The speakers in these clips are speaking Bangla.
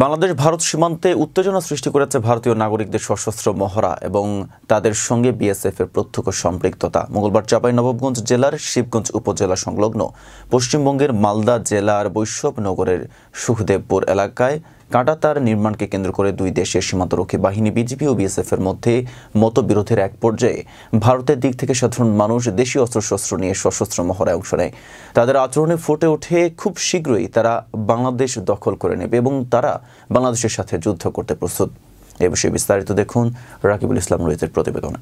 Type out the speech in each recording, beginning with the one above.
বাংলাদেশ ভারত সীমান্তে উত্তেজনা সৃষ্টি করেছে ভারতীয় নাগরিকদের সশস্ত্র মহড়া এবং তাদের সঙ্গে বিএসএফ এর প্রত্যক্ষ সম্পৃক্ততা। মঙ্গলবার চাঁপাইনবাবগঞ্জ জেলার শিবগঞ্জ উপজেলা সংলগ্ন পশ্চিমবঙ্গের মালদা জেলার বৈষ্ণবনগরের সুখদেবপুর এলাকায় কাঁটাতার নির্মাণকে কেন্দ্র করে দুই দেশের সীমান্তরক্ষী বাহিনী বিজিবি ও বিএসএফ এর মধ্যে মতবিরোধের এক পর্যায়ে ভারতের দিক থেকে সাধারণ মানুষ দেশীয় অস্ত্রশস্ত্র নিয়ে সশস্ত্র মহড়ায় অংশ নেয়। তাদের আচরণে ফুটে ওঠে খুব শীঘ্রই তারা বাংলাদেশ দখল করে নেবে এবং তারা বাংলাদেশের সাথে যুদ্ধ করতে প্রস্তুত। এ বিষয়ে বিস্তারিত দেখুন রাকিবুল ইসলাম রোহিতের প্রতিবেদনে।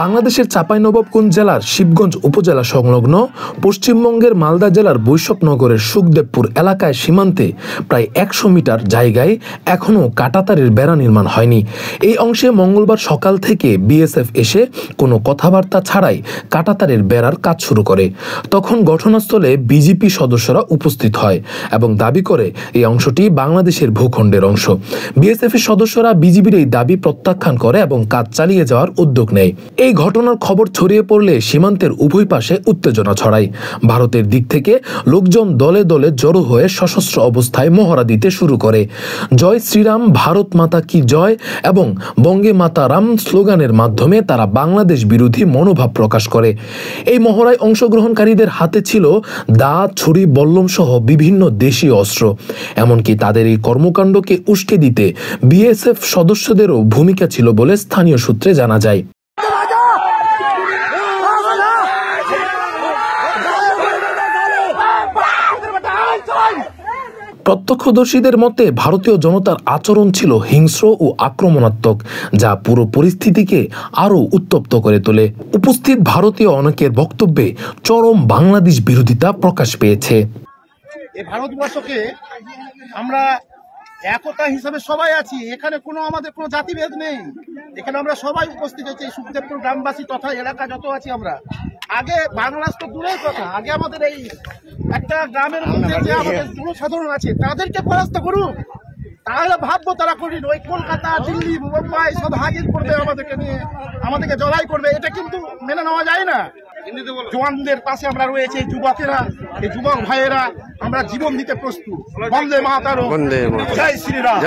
বাংলাদেশের চাঁপাইনবাবগঞ্জ জেলার শিবগঞ্জ উপজেলা সংলগ্ন পশ্চিমবঙ্গের মালদা জেলার বৈষ্ণবনগরের সুখদেবপুর এলাকায় সীমান্তে প্রায় ১০০ মিটার জায়গায় এখনও কাঁটাতারের বেড়া নির্মাণ হয়নি। এই অংশে মঙ্গলবার সকাল থেকে বিএসএফ এসে কোনো কথাবার্তা ছাড়াই কাঁটাতারের বেড়ার কাজ শুরু করে। তখন ঘটনাস্থলে বিজিপি সদস্যরা উপস্থিত হয় এবং দাবি করে এই অংশটি বাংলাদেশের ভূখণ্ডের অংশ। বিএসএফ এর সদস্যরা বিজিবির এই দাবি প্রত্যাখ্যান করে এবং কাজ চালিয়ে যাওয়ার উদ্যোগ নেয়। এই ঘটনার খবর ছড়িয়ে পড়লে সীমান্তের উভয় পাশে উত্তেজনা ছড়ায়। ভারতের দিক থেকে লোকজন দলে দলে জড়ো হয়ে সশস্ত্র অবস্থায় মহড়া দিতে শুরু করে। জয় শ্রীরাম, ভারত মাতা কি জয় এবং বঙ্গে মাতা রাম স্লোগানের মাধ্যমে তারা বাংলাদেশ বিরোধী মনোভাব প্রকাশ করে। এই মহড়ায় অংশগ্রহণকারীদের হাতে ছিল দা, ছুরি, বল্লম সহ বিভিন্ন দেশীয় অস্ত্র। এমনকি তাদের এই কর্মকাণ্ডকে উস্কে দিতে বিএসএফ সদস্যদেরও ভূমিকা ছিল বলে স্থানীয় সূত্রে জানা যায়। প্রত্যক্ষদর্শীদের মতে ভারতীয় জনতার আচরণ ছিল হিংস্র ও আক্রমণাত্মক, যা পুরো পরিস্থিতিকে আরও উত্তপ্ত করে তোলে। উপস্থিত ভারতীয় অনেকের বক্তব্যে চরম বাংলাদেশ বিরোধিতা প্রকাশ পেয়েছে। এই ভারতবর্ষকে আমরা একতা হিসাবে সবাই আছি, এখানে আমাদের কোনো জাতিভেদ নেই। এখানে আমরা সবাই উপস্থিত আছি, সুখদেবপুর গ্রামবাসী তথা এলাকা যত আছি আমরা। আগে বাংলাদেশ তো দূরের কথা, আগে আমাদের এই একটা গ্রামের মধ্যে যে আমাদের জনসাধারণ আছে তাদেরকে পরাস্ত করুক, তাহলে ভাববো তারা করি। ওই কলকাতা, দিল্লি, মুম্বাই সব হাজির করবে আমাদেরকে নিয়ে, আমাদেরকে জড়াই করবে, এটা কিন্তু মেনে নেওয়া যায় না। জওয়ানদের পাশে আমরা রয়েছে, যুবকেরা, এই যুবক ভাইয়েরা আমরা জীবন দিতে প্রস্তুত। বন্দে মাতরম, জয় শ্রীরাম।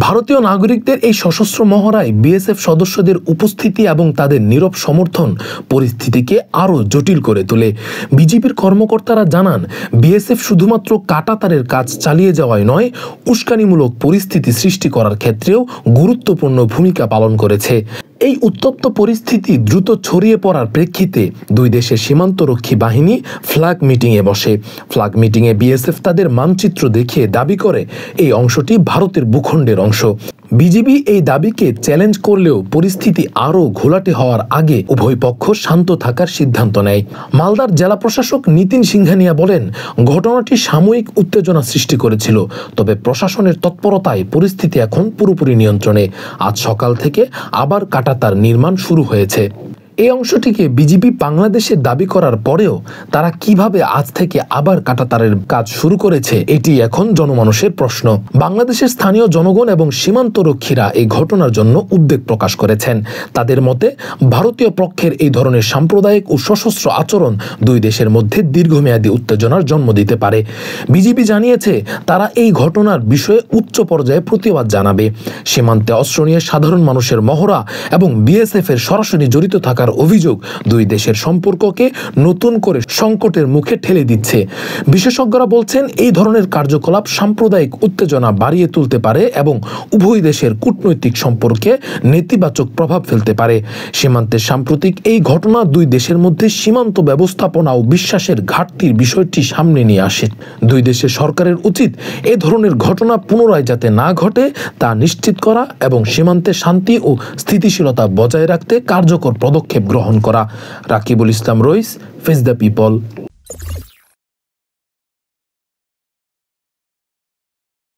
ভারতীয় নাগরিকদের এই সশস্ত্র মহড়ায় বিএসএফ সদস্যদের উপস্থিতি এবং তাদের নীরব সমর্থন পরিস্থিতিকে আরও জটিল করে তোলে। বিজিবির কর্মকর্তারা জানান, বিএসএফ শুধুমাত্র কাঁটাতারের কাজ চালিয়ে যাওয়াই নয়, উস্কানিমূলক পরিস্থিতি সৃষ্টি করার ক্ষেত্রেও গুরুত্বপূর্ণ ভূমিকা পালন করেছে। এই উত্তপ্ত পরিস্থিতি দ্রুত ছড়িয়ে পড়ার প্রেক্ষিতে দুই দেশের সীমান্তরক্ষী বাহিনী ফ্ল্যাগ মিটিংয়ে বসে। ফ্ল্যাগ মিটিংয়ে বিএসএফ তাদের মানচিত্র দেখিয়ে দাবি করে এই অংশটি ভারতের ভূখণ্ডের অংশ। বিজিবি এই দাবিকে চ্যালেঞ্জ করলেও পরিস্থিতি আরও ঘোলাটে হওয়ার আগে উভয় পক্ষ শান্ত থাকার সিদ্ধান্ত নেয়। মালদার জেলা প্রশাসক নিতিন সিংহানিয়া বলেন, ঘটনাটি সাময়িক উত্তেজনা সৃষ্টি করেছিল, তবে প্রশাসনের তৎপরতায় পরিস্থিতি এখন পুরোপুরি নিয়ন্ত্রণে। আজ সকাল থেকে আবার কাঁটাতার নির্মাণ শুরু হয়েছে। এই অংশটিকে বিজিবি বাংলাদেশের দাবি করার পরেও তারা কিভাবে আজ থেকে আবার কাঁটাতারের কাজ শুরু করেছে, এটি এখন জনমানুষের প্রশ্ন। বাংলাদেশের স্থানীয় জনগণ এবং সীমান্তরক্ষীরা এই ঘটনার জন্য উদ্বেগ প্রকাশ করেছেন। তাদের মতে ভারতীয় পক্ষের এই ধরনের সাম্প্রদায়িক ও সশস্ত্র আচরণ দুই দেশের মধ্যে দীর্ঘমেয়াদী উত্তেজনার জন্ম দিতে পারে। বিজিবি জানিয়েছে তারা এই ঘটনার বিষয়ে উচ্চ পর্যায়ে প্রতিবাদ জানাবে। সীমান্তে অস্ত্র নিয়ে সাধারণ মানুষের মহড়া এবং বিএসএফ এর সরাসরি জড়িত থাকার অভিযোগ দুই দেশের সম্পর্ককে নতুন করে সংকটের মুখে ঠেলে দিচ্ছে। বিশেষজ্ঞরা বলছেন, এই ধরনের কার্যকলাপ সাম্প্রদায়িক উত্তেজনা বাড়িয়ে তুলতে পারে এবং উভয় দেশের কূটনৈতিক সম্পর্কে নেতিবাচক প্রভাব ফেলতে পারে। সীমান্তের সাম্প্রতিক এই ঘটনা দুই দেশের মধ্যে সীমান্ত ব্যবস্থাপনা ও বিশ্বাসের ঘাটতির বিষয়টি সামনে নিয়ে আসে। দুই দেশের সরকারের উচিত এ ধরনের ঘটনা পুনরায় যাতে না ঘটে তা নিশ্চিত করা এবং সীমান্তে শান্তি ও স্থিতিশীলতা বজায় রাখতে কার্যকর পদক্ষেপ গ্রহণ করা। রাকিবুল ইসলাম রইস, ফেস দ্য পিপল।